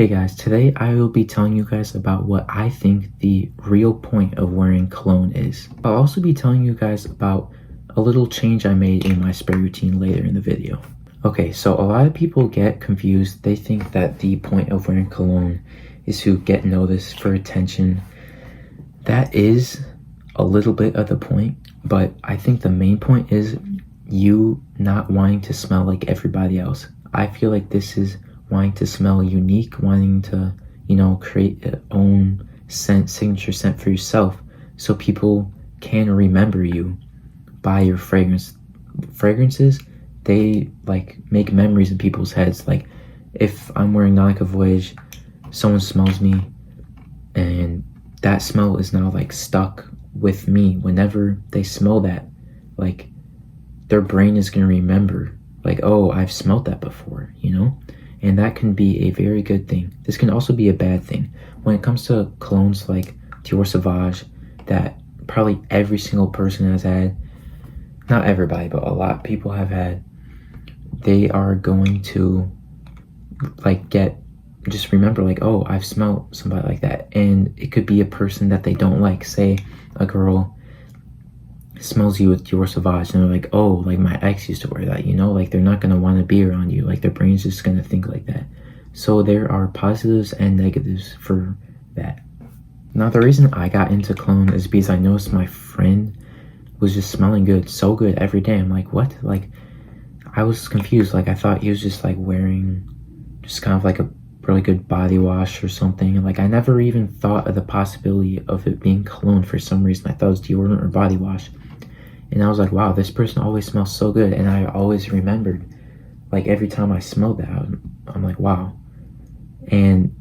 Hey guys, today I will be telling you guys about what I think the real point of wearing cologne is. I'll also be telling you guys about a little change I made in my spray routine later in the video. Okay, so a lot of people get confused. They think that the point of wearing cologne is to get noticed for attention. That is a little bit of the point, but I think the main point is you not wanting to smell like everybody else. I feel like this is wanting to smell unique, wanting to, create your own scent, signature scent for yourself so people can remember you by your fragrance. Fragrances, they make memories in people's heads. Like if I'm wearing Nautica Voyage, someone smells me and that smell is now stuck with me. Whenever they smell that, their brain is going to remember oh, I've smelled that before, and that can be a very good thing. This can also be a bad thing. When it comes to colognes like Dior Sauvage, that probably every single person has had, not everybody, but a lot of people have had, they are going to just remember oh, I've smelled somebody like that. And it could be a person that they don't like. Say a girl smells you with Dior Sauvage and they're like, oh, my ex used to wear that, they're not going to want to be around you. Their brain's just going to think like that. So there are positives and negatives for that. Now the reason I got into cologne is because I noticed my friend was just smelling good, so good every day. I'm like, what? I was confused. I thought he was just wearing just kind of a really good body wash or something. And I never even thought of the possibility of it being cologne for some reason. I thought it was deodorant or body wash. And I was like, wow, this person always smells so good. And I always remembered, every time I smelled that, I'm like, wow. And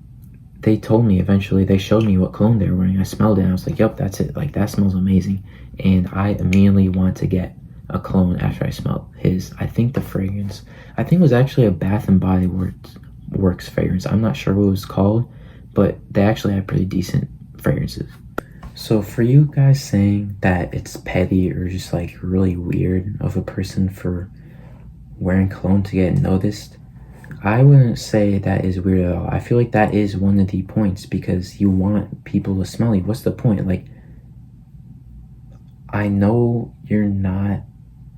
they told me eventually, they showed me what cologne they were wearing. I smelled it and I was like, yep, that's it. That smells amazing. And I immediately want to get a cologne after I smelled his. I think the fragrance, it was actually a Bath and Body Works fragrance. I'm not sure what it was called, but they actually had pretty decent fragrances. So for you guys saying that it's petty or just really weird of a person for wearing cologne to get noticed, I wouldn't say that is weird at all. I feel like that is one of the points, because you want people to smell you. What's the point? I know you're not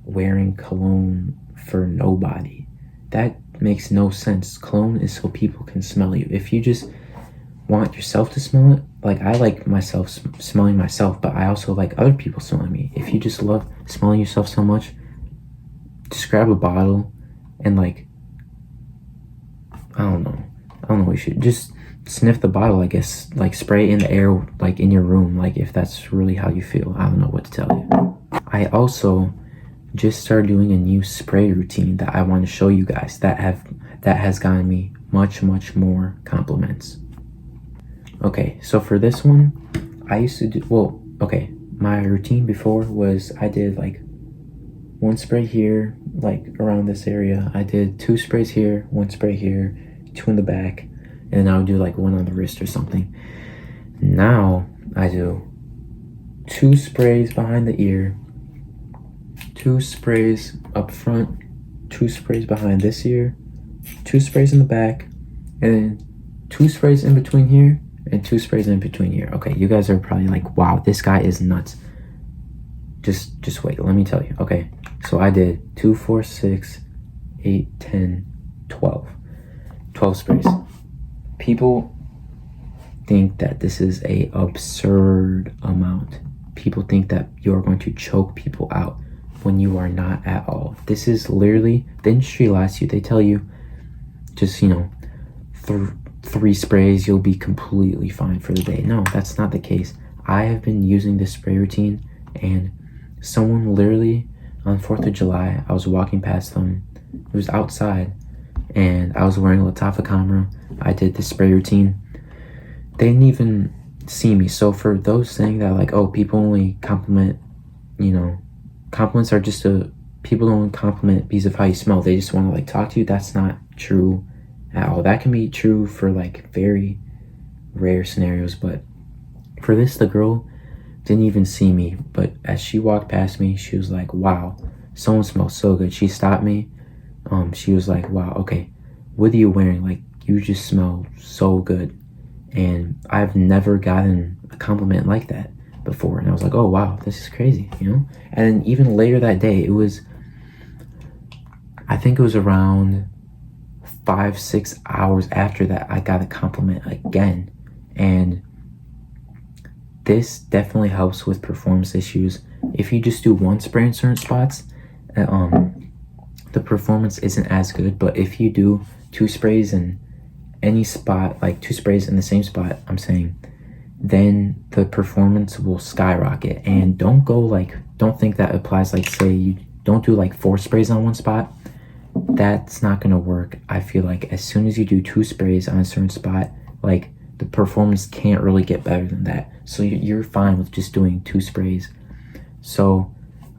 wearing cologne for nobody. That makes no sense. Cologne is so people can smell you. If you just want yourself to smell it, I like myself smelling myself, but I also like other people smelling me. If you just love smelling yourself so much, just grab a bottle and I don't know, you should just sniff the bottle, I guess, spray in the air, in your room, if that's really how you feel. I don't know what to tell you. I also just started doing a new spray routine that I want to show you guys that has gotten me much more compliments. Okay, so for this one, I used to do, my routine before was I did one spray here, around this area. I did 2 sprays here, 1 spray here, 2 in the back, and then I would do 1 on the wrist or something. Now I do 2 sprays behind the ear, 2 sprays up front, 2 sprays behind this ear, 2 sprays in the back, and then 2 sprays in between here, and 2 sprays in between here. Okay, you guys are probably like, wow, this guy is nuts. Just wait, let me tell you. Okay, so I did 2, 4, 6, 8, 10, 12. 12 sprays. People think that this is a absurd amount. People think that you're going to choke people out when you are not at all. This is literally, the industry lies to you. They tell you just, 3 sprays, you'll be completely fine for the day. No, that's not the case. I have been using this spray routine, and someone literally on 4th of July, I was walking past them. It was outside, and I was wearing a Lattafa camera. I did the spray routine. They didn't even see me. So for those saying that oh, people only compliment, compliments are just people don't compliment because of how you smell. They just want to talk to you. That's not true at all. That can be true for very rare scenarios, but for this, the girl didn't even see me, but as she walked past me, she was like, wow, someone smells so good. She stopped me. She was like, wow, okay, what are you wearing? you just smell so good. And I've never gotten a compliment like that before. And I was like, oh wow, this is crazy, you know? And then even later that day, I think it was around 5-6 hours after that, I got a compliment again. And this definitely helps with performance issues. If you just do one spray in certain spots, the performance isn't as good. But if you do 2 sprays in any spot, like 2 sprays in the same spot, I'm saying, then the performance will skyrocket. And don't think that applies, like, say you don't do like 4 sprays on one spot. That's not gonna work. I feel like as soon as you do 2 sprays on a certain spot, like, the performance can't really get better than that. So you're fine with just doing 2 sprays. So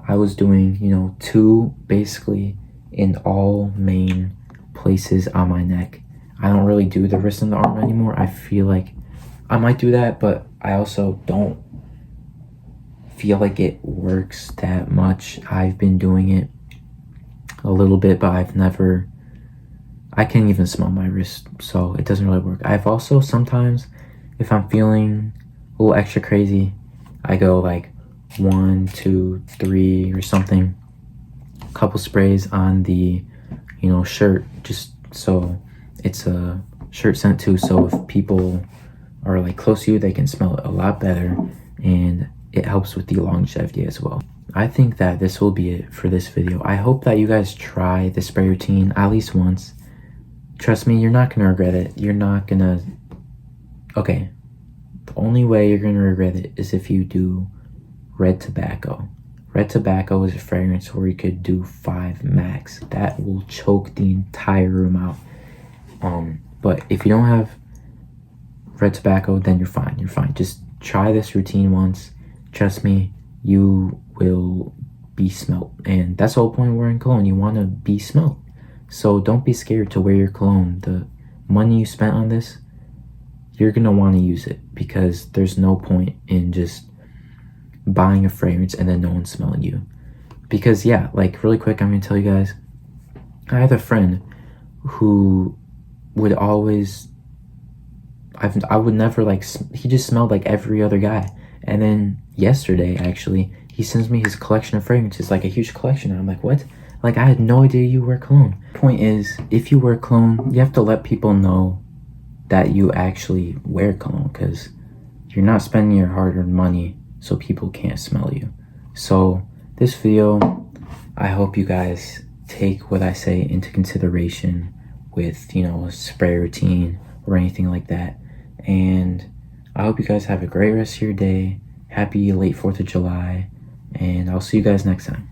I was doing, 2 basically in all main places on my neck. I don't really do the wrist and the arm anymore. I feel like I might do that, but I also don't feel like it works that much. I've been doing it a little bit, but I can't even smell my wrist, so it doesn't really work. I've also sometimes, if I'm feeling a little extra crazy, I go like 1, 2, 3 or something, a couple sprays on the, shirt, just so it's a shirt scent too. So if people are like close to you, they can smell it a lot better, and it helps with the longevity as well. I think that this will be it for this video. I hope that you guys try the spray routine at least once. Trust me, you're not gonna regret it. Okay, the only way you're gonna regret it is if you do red tobacco. Red tobacco is a fragrance where you could do 5 max. That will choke the entire room out. But if you don't have red tobacco, then you're fine. Just try this routine once. Trust me, you will be smelt. And that's the whole point of wearing cologne. You want to be smelt. So don't be scared to wear your cologne. The money you spent on this, you're going to want to use it, because there's no point in just buying a fragrance and then no one's smelling you. Because yeah, like really quick, I'm going to tell you guys, I had a friend who would always, I would never he just smelled like every other guy. And then yesterday, actually, he sends me his collection of fragrances, like a huge collection. And I'm like, what? Like, I had no idea you wear cologne. Point is, if you wear cologne, you have to let people know that you actually wear cologne, because you're not spending your hard-earned money so people can't smell you. So this video, I hope you guys take what I say into consideration with, a spray routine or anything like that. And I hope you guys have a great rest of your day. Happy late 4th of July. And I'll see you guys next time.